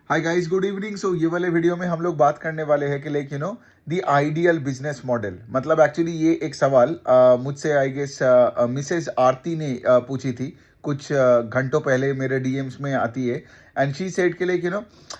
हाय guys, good evening. So ये वाले video में हम लोग बात करने वाले हैं कि द आइडियल बिजनेस मॉडल। मतलब एक्चुअली ये एक सवाल मुझसे आई गेस मिसेज आरती ने पूछी थी कुछ घंटों पहले। मेरे डीएम्स में आती है एंड शी सेड के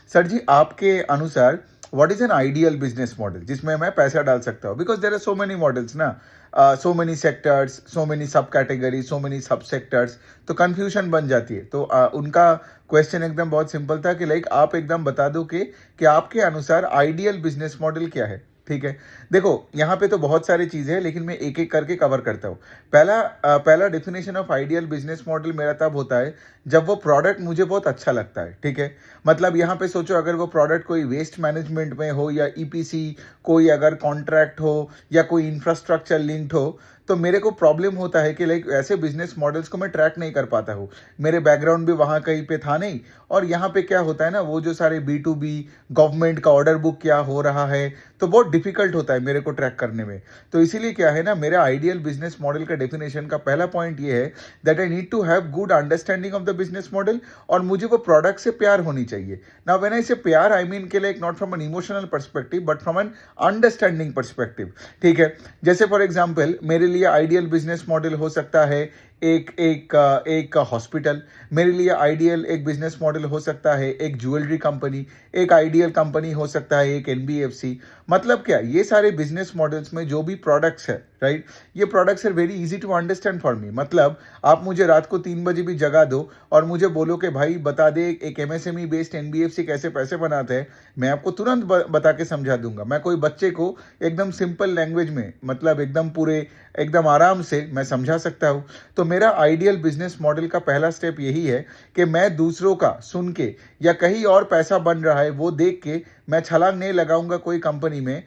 सर जी, आपके अनुसार what is an ideal business model जिसमें मैं पैसा डाल सकता हूँ? Because there are so many models ना, so many sectors, so many sub category, so many sub sectors, तो कंफ्यूजन बन जाती है। तो उनका क्वेश्चन एकदम बहुत सिंपल था कि आप एकदम बता दो कि आपके अनुसार आइडियल बिजनेस मॉडल क्या है। ठीक है, देखो यहाँ पे तो बहुत सारी चीज़ें हैं, लेकिन मैं एक एक करके कवर करता हूँ। पहला definition of ideal business model मेरा तब होता है जब वो प्रोडक्ट मुझे बहुत अच्छा लगता है। ठीक है, मतलब यहाँ पे सोचो, अगर वो प्रोडक्ट कोई वेस्ट मैनेजमेंट में हो या ईपीसी, कोई अगर कॉन्ट्रैक्ट हो या कोई इंफ्रास्ट्रक्चर लिंक्ड हो, तो मेरे को प्रॉब्लम होता है कि ऐसे बिजनेस मॉडल्स को मैं ट्रैक नहीं कर पाता हूँ। मेरे बैकग्राउंड भी वहाँ कहीं पे था नहीं, और यहाँ पे क्या होता है ना, वो जो सारे B2B गवर्नमेंट का ऑर्डर बुक क्या हो रहा है, तो बहुत डिफिकल्ट होता है मेरे को ट्रैक करने में। तो इसीलिए क्या है ना, मेरा आइडियल बिजनेस मॉडल का डेफिनेशन का पहला पॉइंट ये है that I need to have good understanding of the business model, और मुझे वो प्रोडक्ट से प्यार होनी चाहिए। नाउ व्हेन आई से प्यार, आई मीन के not from an emotional perspective but from an understanding perspective. ठीक है, जैसे फॉर एग्जाम्पल मेरे लिए आइडियल बिजनेस मॉडल हो सकता है एक हॉस्पिटल। मेरे लिए आइडियल एक बिजनेस मॉडल हो सकता है एक ज्वेलरी कंपनी। एक आइडियल कंपनी हो सकता है एक एनबीएफसी। मतलब क्या, ये सारे बिजनेस मॉडल्स में जो भी प्रोडक्ट्स है, राइट, ये products are very easy to understand for me. मतलब आप मुझे रात को 3 बजे भी जगा दो और मुझे बोलो कि भाई बता दे एक एमएसएमई बेस्ड एनबीएफसी कैसे पैसे बनाते हैं, मैं आपको तुरंत बता के समझा दूंगा। मैं कोई बच्चे को एकदम सिंपल लैंग्वेज में, मतलब एकदम पूरे एकदम आराम से मैं समझा सकता हूँ। तो मेरा आइडियल बिजनेस मॉडल का पहला स्टेप यही है कि मैं दूसरों का सुन के या कहीं और पैसा बन रहा है वो देख के मैं छलांग नहीं लगाऊंगा कोई कंपनी में,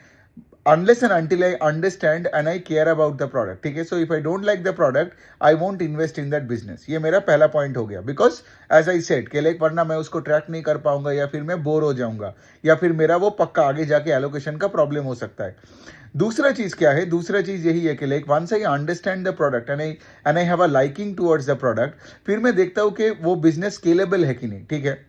unless and until I understand and I care about the product. ठीक है, so if I don't like the product, I won't invest in that business. ये मेरा पहला पॉइंट हो गया। बिकॉज एज आई सेड कि वरना मैं उसको ट्रैक नहीं कर पाऊंगा, या फिर मैं बोर हो जाऊंगा, या फिर मेरा वो पक्का आगे जाके एलोकेशन का प्रॉब्लम हो सकता है। दूसरा चीज क्या है, दूसरा चीज यही है कि once I understand the product and I have a liking towards the product, फिर मैं देखता हूँ कि वो बिजनेस स्केलेबल है कि नहीं। ठीक है,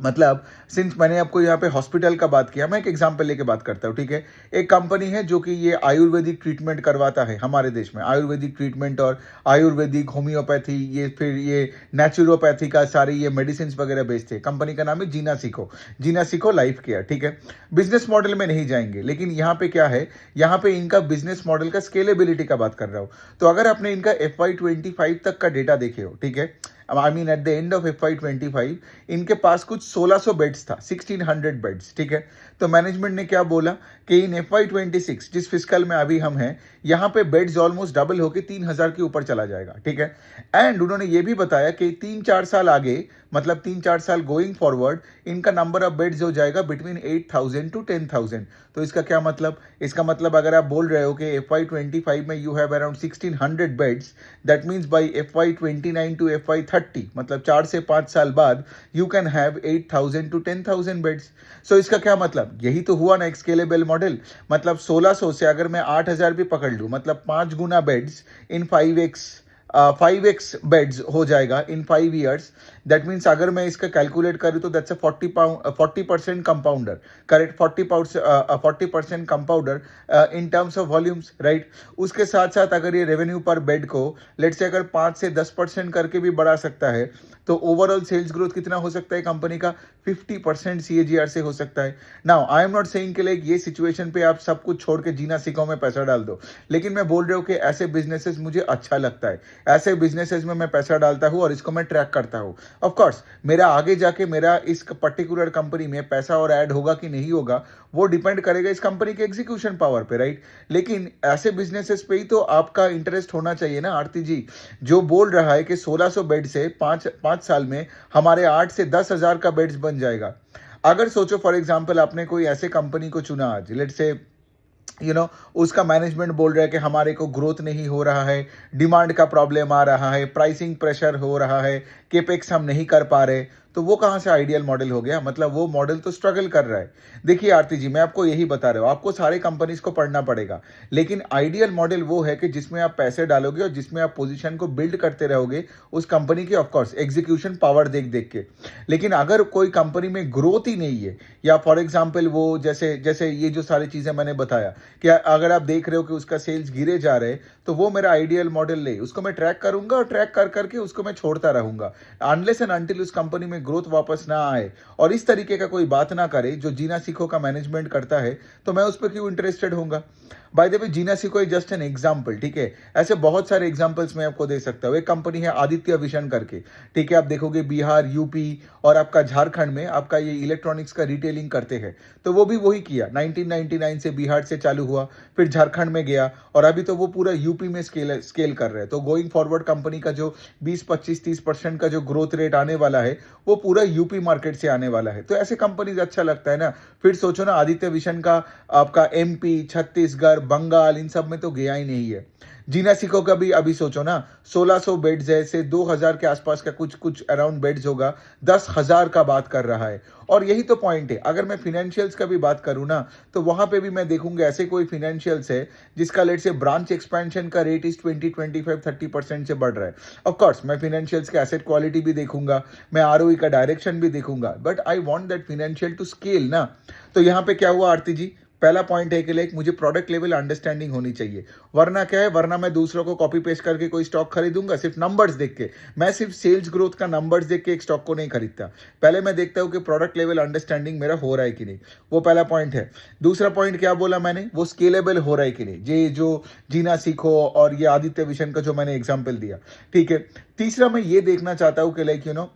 मतलब सिंस मैंने आपको यहाँ पे हॉस्पिटल का बात किया, मैं एक एग्जांपल लेके बात करता हूँ। ठीक है, एक कंपनी है जो कि ये आयुर्वेदिक ट्रीटमेंट करवाता है हमारे देश में। आयुर्वेदिक ट्रीटमेंट और आयुर्वेदिक होम्योपैथी, ये फिर ये नेचुरोपैथी का सारे ये मेडिसिन वगैरह बेचते हैं। कंपनी का नाम है जीना सीखो लाइफ केयर। ठीक है, बिजनेस मॉडल में नहीं जाएंगे, लेकिन यहाँ पे क्या है, यहाँ पे इनका बिजनेस मॉडल का स्केलेबिलिटी का बात कर रहा हूँ। तो अगर आपने इनका FY25 तक का डेटा देखे हो, ठीक है, I mean at the end of FY25 इनके पास कुछ 1600 बेड्स था, 1600 बेड्स। ठीक है, तो मैनेजमेंट ने क्या बोला कि इन FY26 जिस फिस्कल में अभी हम हैं, यहाँ पे बेड्स ऑलमोस्ट डबल होके 3000 के ऊपर चला जाएगा। ठीक है, एंड उन्होंने ये भी बताया कि 3-4 साल आगे, मतलब 3-4 साल गोइंग फॉरवर्ड, इनका नंबर ऑफ बेड्स हो जाएगा बिटवीन 8000 to 10,000। तो इसका क्या मतलब, इसका मतलब अगर आप बोल रहे हो कि FY25 में you have around 1600 beds, that means by FY29 to FY30, मतलब 4 से 5 साल बाद you can have 8000 to 10,000 beds. So इसका क्या मतलब, यही तो हुआ ना एक स्केलेबल मॉडल। मतलब 1600 से अगर मैं 8000 भी पकड़ लूँ, मतलब 5 गुना बेड्स इन 5x बेड्स हो जाएगा इन 5 ईयर्स। दैट मीन्स अगर मैं इसका कैलकुलेट करूँ तो that's a 40% compounder, correct, 40% compounder in terms of volumes, right. उसके साथ साथ अगर ये रेवेन्यू पर बेड को लेट्स से अगर 5 से 10% करके भी बढ़ा सकता है, तो ओवरऑल सेल्स ग्रोथ कितना हो सकता है कंपनी का, 50% CAGR से हो सकता है। Now I am not saying कि ये सिचुएशन पे आप सब कुछ छोड़ के जीना सीखो में पैसा डाल दो, लेकिन मैं बोल रहा हूँ कि ऐसे बिजनेसेस मुझे अच्छा लगता है। ऐसे बिजनेसेस में मैं पैसा डालता हूँ और इसको मैं ट्रैक करता हूँ। ऑफ कोर्स मेरा आगे जाके मेरा इस पर्टिकुलर कंपनी में पैसा और ऐड होगा कि नहीं होगा, वो डिपेंड करेगा इस कंपनी के एग्जीक्यूशन पावर पे, राइट। लेकिन ऐसे बिजनेसेस पे ही तो आपका इंटरेस्ट होना चाहिए ना आरती जी, जो बोल रहा है कि 1600 बेड से 5 साल में हमारे 8 से 10,000 का बेड्स बन जाएगा। अगर सोचो फॉर एग्जाम्पल आपने कोई ऐसे कंपनी को चुना आज, लेट से उसका मैनेजमेंट बोल रहा है कि हमारे को ग्रोथ नहीं हो रहा है, डिमांड का प्रॉब्लम आ रहा है, प्राइसिंग प्रेशर हो रहा है, केपेक्स हम नहीं कर पा रहे, तो वो कहाँ से आइडियल मॉडल हो गया? मतलब वो मॉडल तो स्ट्रगल कर रहा है। देखिए आरती जी, मैं आपको यही बता रहा हूँ, आपको सारे कंपनीज को पढ़ना पड़ेगा, लेकिन आइडियल मॉडल वो है कि जिसमें आप पैसे डालोगे और जिसमें आप पोजीशन को बिल्ड करते रहोगे उस कंपनी की, ऑफकोर्स एग्जीक्यूशन पावर देख देख के। लेकिन अगर कोई कंपनी में ग्रोथ ही नहीं है, या फॉर एग्जाम्पल वो जैसे जैसे ये जो सारी चीज़ें मैंने बताया कि अगर आप देख रहे हो कि उसका सेल्स गिरे जा रहे हैं, तो वो मेरा आइडियल मॉडल नहीं, उसको मैं ट्रैक करूंगा और ट्रैक कर करके उसको मैं छोड़ता रहूंगा अनलेस एंड अनटिल उस कंपनी में ग्रोथ वापस ना आए और इस तरीके का कोई बात ना करे जो जीना सीखो का मैनेजमेंट करता है, तो मैं उस पर क्यों इंटरेस्टेड होऊंगा? Bye the way, Jeena Sikho is just an example, ठीक है। ऐसे बहुत सारे एग्जाम्पल्स मैं आपको दे सकता हूँ। एक कंपनी है आदित्य विजन करके, ठीक है। आप देखोगे बिहार, यूपी और आपका झारखंड में आपका ये इलेक्ट्रॉनिक्स का रिटेलिंग करते हैं। तो वो भी वही किया, 1999 से बिहार से चालू हुआ, फिर झारखंड में गया और अभी तो वो पूरा यूपी में स्केल कर रहे हैं। तो गोइंग फॉरवर्ड कंपनी का जो 20, 25, 30% का जो ग्रोथ रेट आने वाला है वो पूरा यूपी मार्केट से आने वाला है। तो ऐसे कंपनीज अच्छा लगता है ना। फिर सोचो ना, आदित्य विजन का आपका एमपी, छत्तीसगढ़, बंगाल, इन सब में तो गया ही नहीं है। जीना सीखो का भी अभी सोचो ना, 1600 बेड्स है, से 2000 के आसपास का कुछ कुछ अराउंड बेड्स होगा, 10,000 का बात कर रहा है। और यही तो पॉइंट है। अगर मैं फिनेंशियल्स का भी बात करूं ना, तो वहां पे भी मैं देखूंगा ऐसे कोई फिनेंशियल्स है जिसका लेट से ब्रांच एक्सपेंशन का रेट इस 20, 25, 30% से बढ़ रहा है। ऑफ कोर्स मैं फिनेंशियल्स के एसेट क्वालिटी भी देखूंगा, मैं आरओई का डायरेक्शन भी देखूंगा, but I want that financial to scale ना। तो यहाँ पे क्या हुआ आरती जी, पहला पॉइंट है कि लाइक मुझे प्रोडक्ट लेवल अंडरस्टैंडिंग होनी चाहिए। वरना क्या है, वरना मैं दूसरों को कॉपी पेस्ट करके कोई स्टॉक खरीदूंगा सिर्फ नंबर्स देख के। मैं सिर्फ सेल्स ग्रोथ का नंबर्स देख के एक स्टॉक को नहीं खरीदता। पहले मैं देखता हूं कि प्रोडक्ट लेवल अंडरस्टैंडिंग मेरा हो रहा है कि नहीं। वो पहला पॉइंट है। दूसरा पॉइंट क्या बोला मैंने, वो स्केलेबल हो रहा है कि नहीं, ये जो जीना सीखो और ये आदित्य विजन का जो मैंने एग्जाम्पल दिया, ठीक है। तीसरा मैं ये देखना चाहता हूं कि लाइक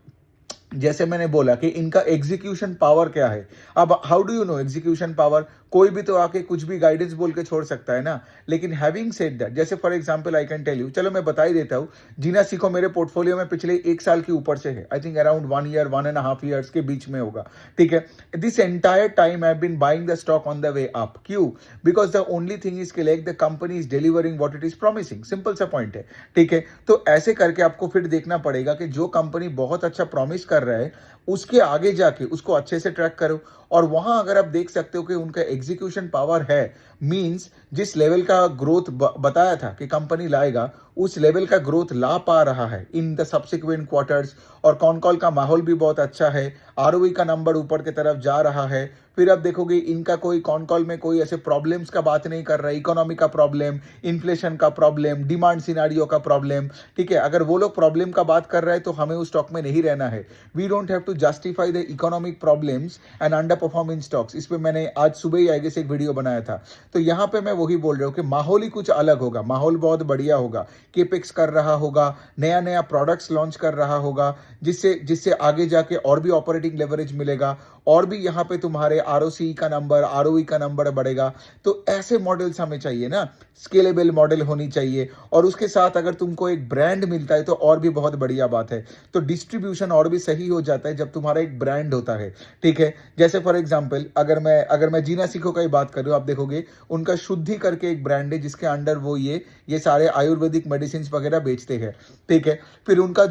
जैसे मैंने बोला कि इनका एग्जीक्यूशन पावर क्या है। अब how do you know execution power? कोई भी तो आके कुछ भी गाइडेंस बोल के छोड़ सकता है ना। लेकिन हैविंग सेड दैट, जैसे for example I can tell you, चलो मैं बता ही देता हूँ। जीना सीखो मेरे पोर्टफोलियो में पिछले 1 साल के ऊपर से है। I think around 1 year, 1.5 years के बीच में होगा, ठीक है। This entire time I have been buying the stock on the way up. क्यों? Because the only thing is कि like the company is delivering what it is promising. Simple सा point है, ठीक है। तो ऐसे करके आपको फिर देखना पड़ेगा कि जो कंपनी बहुत अच्छा प्रॉमिस कर रहा है उसके आगे जाके उसको अच्छे से ट्रैक करो। और वहां अगर आप देख सकते हो कि उनका एग्जीक्यूशन पावर है, मींस जिस लेवल का ग्रोथ बताया था कि कंपनी लाएगा, उस लेवल का ग्रोथ ला पा रहा है इन द सब्सिक्वेंट क्वार्टर्स। और कॉन कॉल का माहौल भी बहुत अच्छा है, आरओई का नंबर ऊपर की तरफ जा रहा है। फिर आप देखोगे इनका कोई कॉन कॉल में कोई ऐसे प्रॉब्लम्स का बात नहीं कर रहा है, इकोनॉमी का प्रॉब्लम, इन्फ्लेशन का प्रॉब्लम, डिमांड सिनारियो का प्रॉब्लम, ठीक है। अगर वो लोग प्रॉब्लम का बात कर रहे हैं तो हमें उस स्टॉक में नहीं रहना है। We don't have to justify the economic problems and underperform in stocks. इस पर मैंने आज सुबह ही आई गेस एक वीडियो बनाया था। तो यहाँ पे मैं वही बोल रहा हूँ कि माहौल ही कुछ अलग होगा, माहौल बहुत बढ़िया होगा, केपेक्स कर रहा होगा, नया नया प्रोडक्ट्स लॉन्च कर रहा होगा, जिससे जिससे आगे जाके और भी ऑपरेटिंग लेवरेज मिलेगा और भी यहाँ पे तुम्हारे आरओसी का नंबर, आरओई का नंबर बढ़ेगा। तो ऐसे मॉडल्स हमें चाहिए ना, स्केलेबल मॉडल होनी चाहिए। और उसके साथ अगर तुमको एक ब्रांड मिलता है तो और भी बहुत बढ़िया बात है। तो डिस्ट्रीब्यूशन और भी सही हो जाता है जब तुम्हारा एक ब्रांड होता है, ठीक है। जैसे फॉर एग्जांपल अगर मैं जीना सीखो का ही बात करूँ, आप देखोगे उनका शुद्धि करके एक ब्रांड है जिसके अंडर वो ये सारे आयुर्वेदिक मेडिसिन वगैरह बेचते हैं, ठीक है। फिर उनका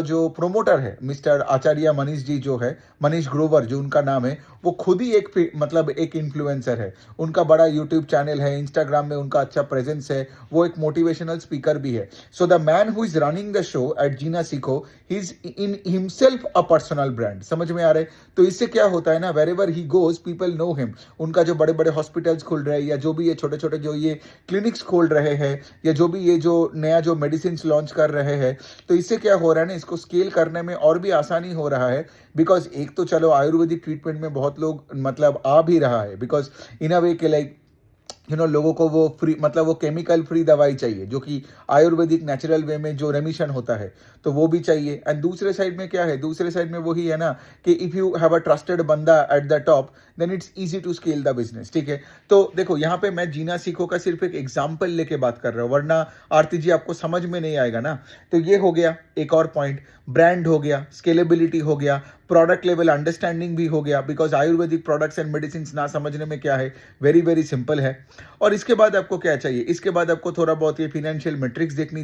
जो प्रोमोटर है मिस्टर आचार्य मनीष जी जो है, मनीष ग्रोवर जो उनका नाम है, वो खुद ही एक इन्फ्लुएंसर है। उनका बड़ा यूट्यूब चैनल है, इंस्टाग्राम में उनका अच्छा प्रेजेंस है, वो एक मोटिवेशनल स्पीकर भी है। So the man who is running the show at Jeena Sikho, he is in himself a personal brand. समझ में आ रहा है? तो इससे क्या होता है ना, wherever he goes people know him. उनका जो बड़े बड़े हॉस्पिटल्स खुल रहे हैं, या जो भी ये छोटे छोटे जो ये क्लिनिक्स खोल रहे हैं, या जो भी ये जो नया जो मेडिसिन लॉन्च कर रहे हैं, तो इससे क्या हो रहा है ना, इसको स्केल करने में और भी आसानी हो रहा है। बिकॉज एक तो चलो आयुर्वेदिक ट्रीटमेंट में बहुत लोग मतलब आ भी रहा है, बिकॉज इन अ वे के लाइक लोगों को वो फ्री, मतलब वो केमिकल फ्री दवाई चाहिए जो कि आयुर्वेदिक नेचुरल वे में जो रेमिशन होता है, तो वो भी चाहिए। एंड दूसरे साइड में क्या है, दूसरे साइड में वही है ना कि if you have a trusted बंदा at the top, then it's easy to scale the business, ठीक है। तो देखो यहाँ पे मैं जीना सीखो का सिर्फ एक एग्जाम्पल लेके बात कर रहा हूँ, वरना आरती जी आपको समझ में नहीं आएगा ना। तो ये हो गया एक और पॉइंट, ब्रांड हो गया, स्केलेबिलिटी हो गया, प्रोडक्ट लेवल अंडरस्टैंडिंग भी हो गया। Because Ayurvedic products and medicine ना समझने में क्या है, वेरी वेरी सिंपल है। और इसके बाद आपको क्या चाहिए, इसके बाद आपको थोड़ा बहुत ये फिनेंशियल मेट्रिक्स देखनी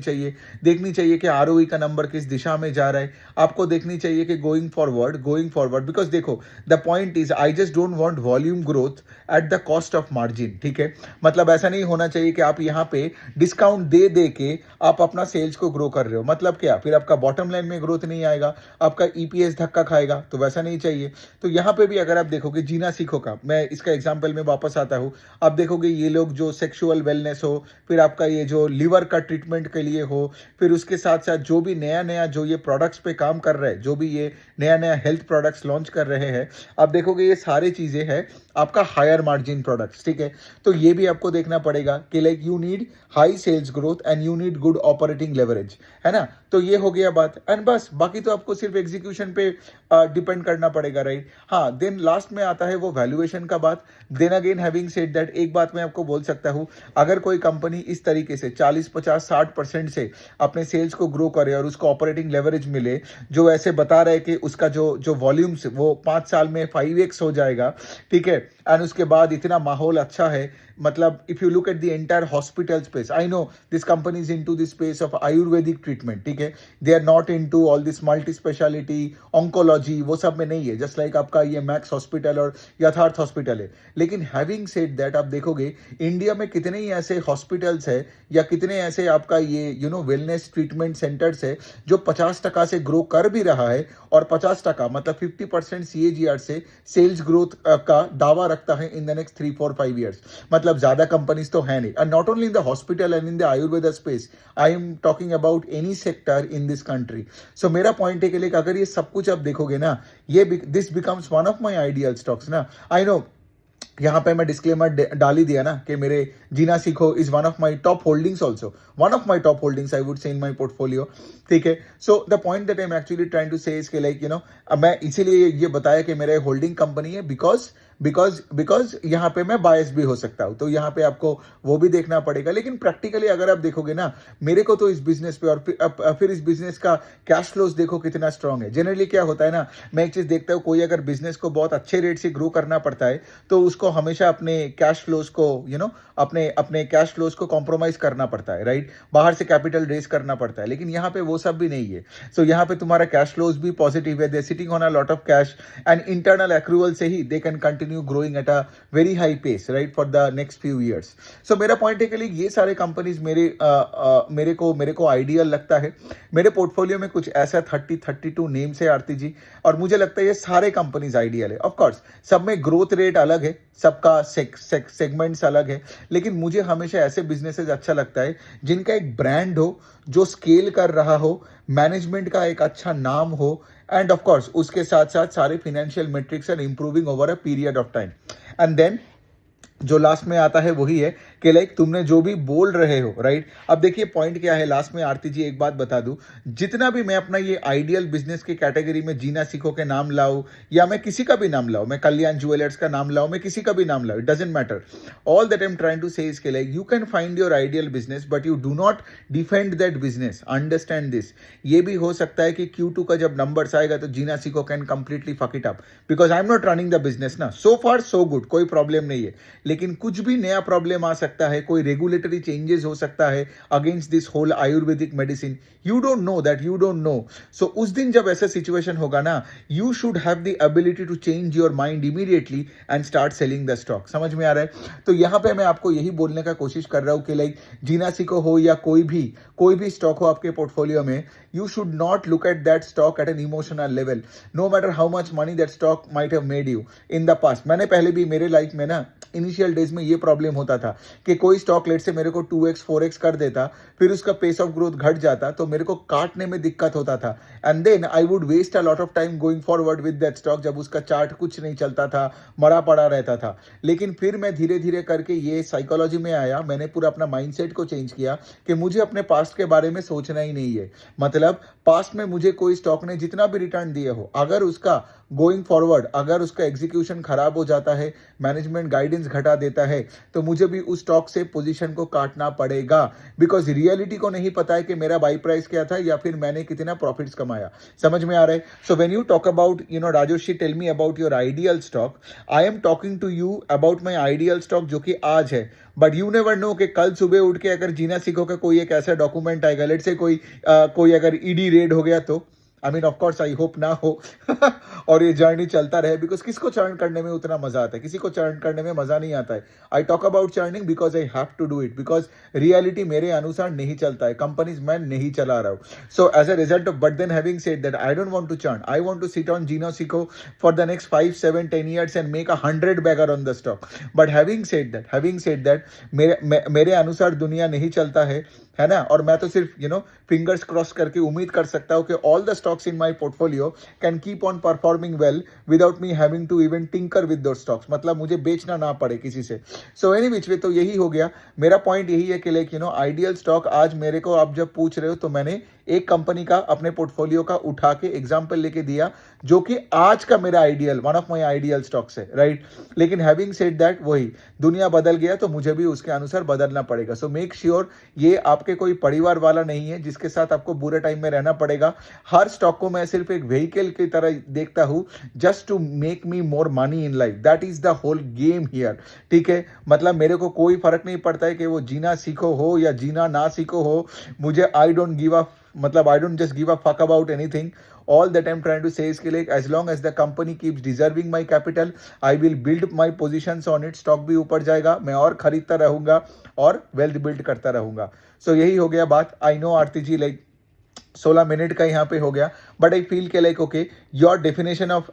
चाहिए कि आरओई का नंबर किस दिशा में जा रहा है, आपको देखनी चाहिए कि गोइंग फॉरवर्ड बिकॉज देखो the point is I just don't want volume growth at the cost of margin, ठीक है। मतलब ऐसा नहीं होना चाहिए कि आप यहाँ पे डिस्काउंट दे दे के आप अपना सेल्स को ग्रो कर रहे हो, मतलब क्या, फिर आपका बॉटम लाइन में ग्रोथ नहीं आएगा, आपका ईपीएस धक्का खाएगा, तो वैसा नहीं चाहिए। तो यहाँ पे भी अगर आप देखोगे जीना सीखो का, मैं इसका एग्जाम्पल में वापस आता हूँ, आप देखोगे ये लोग जो सेक्सुअल वेलनेस हो, फिर आपका ये जो लीवर का ट्रीटमेंट के लिए हो, फिर उसके साथ साथ जो भी नया नया जो ये प्रोडक्ट्स पे काम कर रहे हैं, जो भी ये नया नया हेल्थ प्रोडक्ट्स लॉन्च कर रहे हैं, आप देखोगे ये सारी चीज़ें हैं आपका हायर मार्जिन प्रोडक्ट्स, ठीक है। तो ये भी आपको देखना पड़ेगा कि like you need high sales growth and you need good operating leverage, है ना। तो ये हो गया बात, एंड बस बाकी तो आपको सिर्फ एग्जीक्यूशन पे डिपेंड करना पड़ेगा, राइट। हाँ, देन लास्ट में आता है वो वैल्यूएशन का बात। Then again having said that, एक बात मैं आपको बोल सकता हूँ, अगर कोई कंपनी इस तरीके से 40, 50, 60% से अपने सेल्स को ग्रो करे और उसको ऑपरेटिंग लेवरेज मिले, जो ऐसे बता रहे कि उसका जो जो वॉल्यूम्स वो 5 साल में 5x हो जाएगा, ठीक है, एंड उसके बाद इतना माहौल अच्छा है, मतलब if you look at the entire hospital space, I know this company is into the space of Ayurvedic treatment, ठीक है, they are not into all this multi specialty oncology, वो सब में नहीं है, जस्ट लाइक आपका ये मैक्स हॉस्पिटल और यथार्थ हॉस्पिटल है। लेकिन हैविंग सेड दैट, आप देखोगे इंडिया में कितने ही ऐसे हॉस्पिटल्स है या कितने ऐसे आपका ये वेलनेस ट्रीटमेंट सेंटर्स है जो 50% से ग्रो कर भी रहा है, और 50% मतलब 50% CAGR से सेल्स ग्रोथ का दावा रखता है इन द नेक्स्ट 3, 4, 5 ईयर्स। मतलब ज्यादा कंपनीज तो है नहीं, and not only in the hospital and in the Ayurveda space, I am talking about any sector in this country. So मेरा पॉइंट है कि लाइक अगर ये सब कुछ आप देखोगे ना, ये this becomes one of my ideal stocks ना। आई नो यहाँ पे मैं डिस्क्लेमर डाल ही दिया ना कि मेरे Jeena Sikho is one of my top holdings also, one of my top holdings I would say in my portfolio, ठीक है। So the point that I am actually trying to say is के लाइक मैं इसीलिए ये बताया कि मेरा होल्डिंग कंपनी है बिकॉज यहाँ पे मैं बायस भी हो सकता हूँ, तो यहाँ पे आपको वो भी देखना पड़ेगा। लेकिन प्रैक्टिकली अगर आप देखोगे ना, मेरे को तो इस बिजनेस पे और फिर इस बिजनेस का कैश फ्लोज देखो कितना स्ट्रांग है। जनरली क्या होता है ना, मैं एक चीज देखता हूँ, कोई अगर बिजनेस को बहुत अच्छे रेट से ग्रो करना पड़ता है तो उसको हमेशा अपने कैश फ्लोज को अपने कैश फ्लोज को कॉम्प्रोमाइज करना पड़ता है, राइट। बाहर से कैपिटल रेज करना पड़ता है, लेकिन यहाँ पे वो सब भी नहीं है। सो यहाँ पे तुम्हारा कैश फ्लोज भी पॉजिटिव है, they sitting on a lot of cash and internal accrual से ही they can continue growing at a very high pace, right, for the next few years. So मेरा पॉइंट है कि ये सारे कंपनीज मेरे को आइडियल लगता है। मेरे पोर्टफोलियो में कुछ ऐसा 32 नेम्स है आरती जी, और मुझे लगता है ये सारे कंपनीज आइडियल है। ऑफ कोर्स सब में ग्रोथ रेट अलग है, सबका सेगमेंट्स अलग है, लेकिन मुझे हमेशा ऐसे बिजनेसेस अच्छा लगता है जिनका एक ब्रांड हो, जो स्केल कर रहा हो, मैनेजमेंट का एक अच्छा नाम हो, एंड ऑफ कोर्स उसके साथ साथ सारे financial metrics are improving over a period of time. And then जो लास्ट में आता है वही है कि लाइक तुमने जो भी बोल रहे हो, राइट। अब देखिए पॉइंट क्या है लास्ट में, आरती जी एक बात बता दूं, जितना भी मैं अपना ये आइडियल बिजनेस की कैटेगरी में जीना सीखो के नाम लाऊं, या मैं किसी का भी नाम लाऊं, मैं कल्याण ज्वेलर्स का नाम लाऊं, मैं किसी का भी नाम लाऊं, it doesn't matter. All that I am trying to say is के like you can find your ideal business but you do not defend that business, understand this. ये भी हो सकता है कि Q2 का जब नंबर्स आएगा तो जीना सीखो can completely fuck it up, because I am not running the business ना। सो फार सो गुड, कोई प्रॉब्लम नहीं है, लेकिन कुछ भी नया प्रॉब्लम आ सकता है, कोई रेगुलेटरी चेंजेस हो सकता है against this whole Ayurvedic medicine, you don't know that, you don't know. So उस दिन जब ऐसा सिचुएशन होगा ना, you should have the ability to change your mind immediately and start selling the stock. समझ में आ रहा है? तो यहां पे मैं आपको यही बोलने का कोशिश कर रहा हूं कि लाइक जीना सीखो हो या कोई भी स्टॉक हो आपके पोर्टफोलियो में, you should not look at that stock at an emotional level, no matter how much money that stock might have made you in the past। मैंने पहले भी मेरे लाइफ में ना इनिशियल डेज में ये प्रॉब्लम होता था कि कोई स्टॉक लेट से मेरे को 2x 4x कर देता, फिर उसका पेस ऑफ ग्रोथ घट जाता, तो मेरे को काटने में दिक्कत होता था, and then I would waste a lot of time going forward with that stock, जब उसका चार्ट कुछ नहीं चलता था, मरा पड़ा रहता था। लेकिन फिर मैं धीरे धीरे करके ये साइकोलॉजी में आया, मैंने पूरा अपना माइंडसेट को चेंज किया कि मुझे अपने पास्ट के बारे में सोचना ही नहीं है। मतलब पास्ट में मुझे कोई स्टॉक ने जितना भी रिटर्न दिए हो, अगर उसका गोइंग फॉरवर्ड अगर उसका एग्जीक्यूशन खराब हो जाता है, मैनेजमेंट गाइडेंस घटा देता है, तो मुझे भी उस स्टॉक से पोजीशन को काटना पड़ेगा, बिकॉज रियलिटी को नहीं पता है कि मेरा बाई प्राइस क्या था या फिर मैंने कितना प्रॉफिट्स कमाया। समझ में आ रहा है? So when you talk about Rajesh, tell me about your ideal stock, I am talking to you about my ideal stock जो कि आज है। बट यू नेवर नो कि कल सुबह उठ के अगर जीना सीखोगे कोई एक ऐसा डॉक्यूमेंट आएगा, लेट से कोई अगर ईडी रेड हो गया तो I mean of course I hope ना हो और ये जर्नी चलता रहे, बिकॉज किसको चर्न करने में उतना मजा आता है, किसी को चर्न करने में मजा नहीं आता है। I talk about churning because I have to do it, because reality मेरे अनुसार नहीं चलता है, कंपनीज मैं नहीं चला रहा हूँ। So as a result of, but then having said that I don't want to churn, I want to sit on Jeena Sikho for the next 5, 7, 10 years and make 100 bagger on the stock. But having said that, मेरे अनुसार दुनिया नहीं चलता है ना। और मैं तो सिर्फ फिंगर्स क्रॉस करके उम्मीद कर सकता हूँ कि all the stocks in my portfolio can keep on performing well without me having to even tinker with those stocks, मतलब मुझे बेचना ना पड़े किसी से। सो एनी विच वे, तो यही हो गया मेरा पॉइंट, यही है कि लाइक आइडियल स्टॉक आज मेरे को आप जब पूछ रहे हो तो मैंने एक कंपनी का अपने पोर्टफोलियो का उठा के एग्जाम्पल लेके दिया जो कि आज का मेरा ideal, one of my ideal stocks है, राइट। लेकिन हैविंग सेड दैट, वही दुनिया बदल गया तो मुझे भी उसके अनुसार बदलना पड़ेगा। सो मेक श्योर ये आपके कोई परिवार वाला नहीं है जिसके साथ आपको बुरे टाइम में रहना पड़ेगा। हर स्टॉक को मैं सिर्फ एक व्हीकल की तरह देखता हूँ, just to make me more money in life, that is the whole game here, ठीक है। मतलब मेरे को कोई फर्क नहीं पड़ता है कि वो जीना सीखो हो या जीना ना सीखो हो, मुझे I don't just give a fuck about anything. All that I'm trying to say is कि like as long as the company keeps deserving my capital, I will build my positions on it. Stock भी ऊपर जाएगा, मैं और खरीदता रहूंगा और wealth build करता रहूंगा। सो यही हो गया बात। I know Aarti ji, like 16 minute का यहाँ पे हो गया, बट आई फील के like okay, your definition of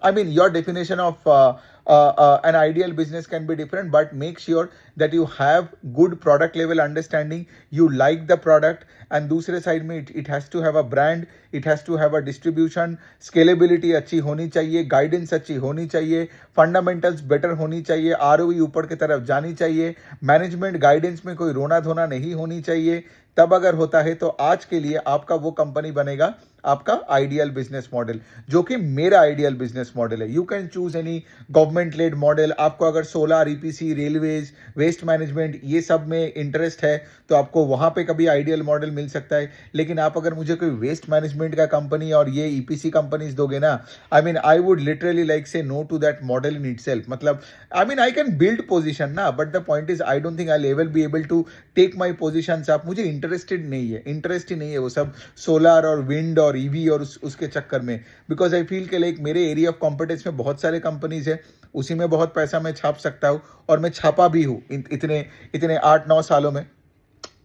an ideal business can be different, but make sure that you have good product level understanding, you like the product, and दूसरे side में it has to have a brand, it has to have a distribution, scalability अच्छी होनी चाहिए, guidance अच्छी होनी चाहिए, fundamentals better होनी चाहिए, ROE ऊपर की तरफ जानी चाहिए, management guidance में कोई रोना धोना नहीं होनी चाहिए। तब अगर होता है तो आज के लिए आपका वो कंपनी बनेगा आपका आइडियल बिजनेस मॉडल, जो कि मेरा आइडियल बिजनेस मॉडल है। You can choose any government led model. आपको अगर solar, EPC, railways, waste management ये सब में इंटरेस्ट है तो आपको वहां पे कभी आइडियल मॉडल मिल सकता है। लेकिन आप अगर मुझे कोई वेस्ट मैनेजमेंट का कंपनी और ये ईपीसी कंपनीज दोगे ना, I would literally like say no to that model in itself. मतलब आई कैन बिल्ड पोजिशन ना, but the point is I don't think I will be able to take my position आप। मुझे interest ही नहीं है वो सब solar और wind और ईवी और उसके चक्कर में, बिकॉज आई फील के लाइक मेरे एरिया ऑफ कॉम्पिटेंस में बहुत सारे कंपनीज है, उसी में बहुत पैसा मैं छाप सकता हूँ और मैं छापा भी हूँ इतने 8-9 सालों में।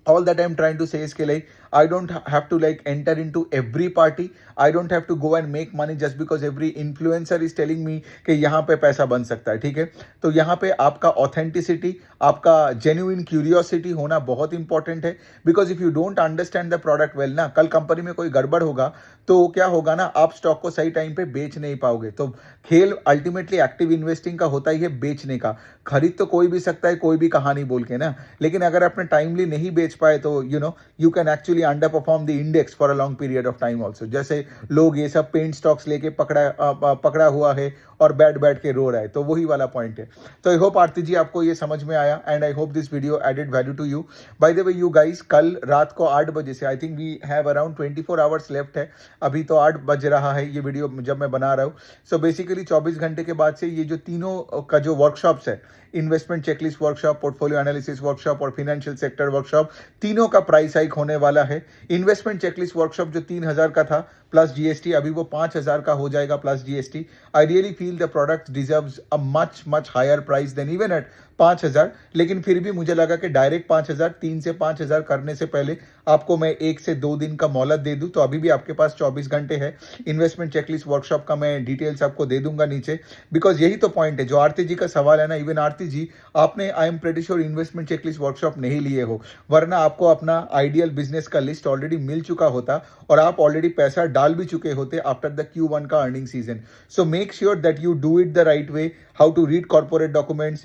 All that I'm trying to say is कि like I don't have to like enter into every party. I don't have to go and make money just because every influencer is telling me कि यहाँ पे पैसा बन सकता है, ठीक है। तो यहाँ पे आपका ऑथेंटिसिटी, आपका जेन्युइन क्यूरियोसिटी होना बहुत इंपॉर्टेंट है, because if you don't understand the product well ना, कल कंपनी में कोई गड़बड़ होगा तो क्या होगा ना, आप स्टॉक को सही टाइम पे बेच नहीं पाओगे। तो खेल अल्टीमेटली एक्टिव इन्वेस्टिंग का होता ही है बेचने का। खरीद तो कोई भी सकता है, कोई भी कहानी बोल के ना, लेकिन अगर आपने टाइमली नहीं बेच पाए तो you can actually under perform the index for a long period of time also. जैसे लोग ये सब पेंट स्टॉक्स लेके पकड़ा हुआ है और बैठ के रो रहा है, तो वही वाला पॉइंट है। तो आई होप आरती जी आपको ये समझ में आया, and I hope this video added value to you. By the way you guys, कल रात को 8 बजे से, I think we have around 24 hours left है, अभी तो 8 बज रहा है ये वीडियो जब मैं बना रहा हूँ। सो बेसिकली 24 घंटे के बाद से ये जो तीनों का जो वर्कशॉप्स है, investment checklist workshop, portfolio analysis workshop और फाइनेंशियल सेक्टर वर्कशॉप, तीनों का प्राइस हाइक होने वाला है। इन्वेस्टमेंट चेकलिस्ट वर्कशॉप जो 3000 का था प्लस जीएसटी, अभी वो 5000 का हो जाएगा plus GST. I really feel the product deserves a much higher price than even at 5000, लेकिन फिर भी मुझे लगा कि डायरेक्ट 5000, 3 से 5000 करने से पहले आपको मैं 1 से 2 दिन का मोहलत दे दूं। तो अभी भी आपके पास 24 घंटे है। इन्वेस्टमेंट चेकलिस्ट वर्कशॉप का मैं डिटेल्स आपको दे दूंगा नीचे, बिकॉज यही तो पॉइंट है जो आरती जी का सवाल है ना। इवन आरती जी, आपने I am pretty sure investment checklist workshop नहीं लिए हो, वरना आपको अपना आइडियल बिजनेस का लिस्ट ऑलरेडी मिल चुका होता और आप ऑलरेडी पैसा डाल भी चुके होते आफ्टर द Q1 का earning season. So make sure that you do it the right way, how to read corporate documents,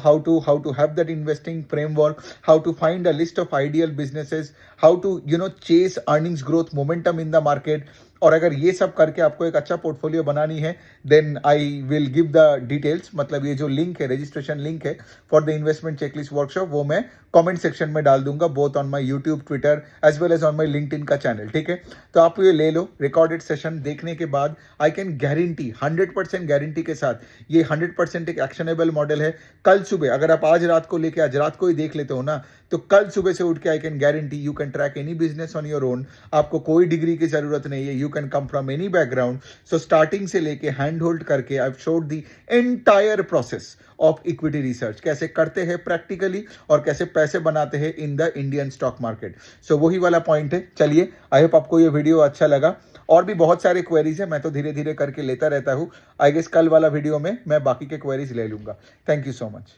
how to have that investing framework, how to find a list of ideal businesses, how to chase earnings growth momentum in the market, और अगर ये सब करके आपको एक अच्छा portfolio बनानी है, then I will give the details, मतलब ये जो लिंक है, रजिस्ट्रेशन लिंक है for the investment checklist workshop, वो मैं कमेंट सेक्शन में डाल दूंगा, both on my YouTube, Twitter as well as on my LinkedIn का चैनल, ठीक है। तो आप ये ले लो, रिकॉर्डेड सेशन देखने के बाद आई कैन गारंटी, 100% गारंटी के साथ, ये 100% एक एक्शनेबल मॉडल है। कल सुबह अगर आप आज रात को लेके आज रात को ही देख लेते हो ना, तो कल सुबह से उठ के I can guarantee you can track any business on your own. आपको कोई डिग्री की जरूरत नहीं है, you can come from any background. So starting से लेके हैंड होल्ड करके I have showed the entire process of equity research, कैसे करते हैं प्रैक्टिकली और कैसे पैसे बनाते हैं in the Indian stock market. So वही वाला पॉइंट है। चलिए, आई होप आपको ये वीडियो अच्छा लगा। और भी बहुत सारे क्वेरीज है, मैं तो धीरे धीरे करके लेता रहता हूँ। आई गेस कल वाला वीडियो में मैं बाकी के क्वेरीज ले लूंगा। Thank you so much.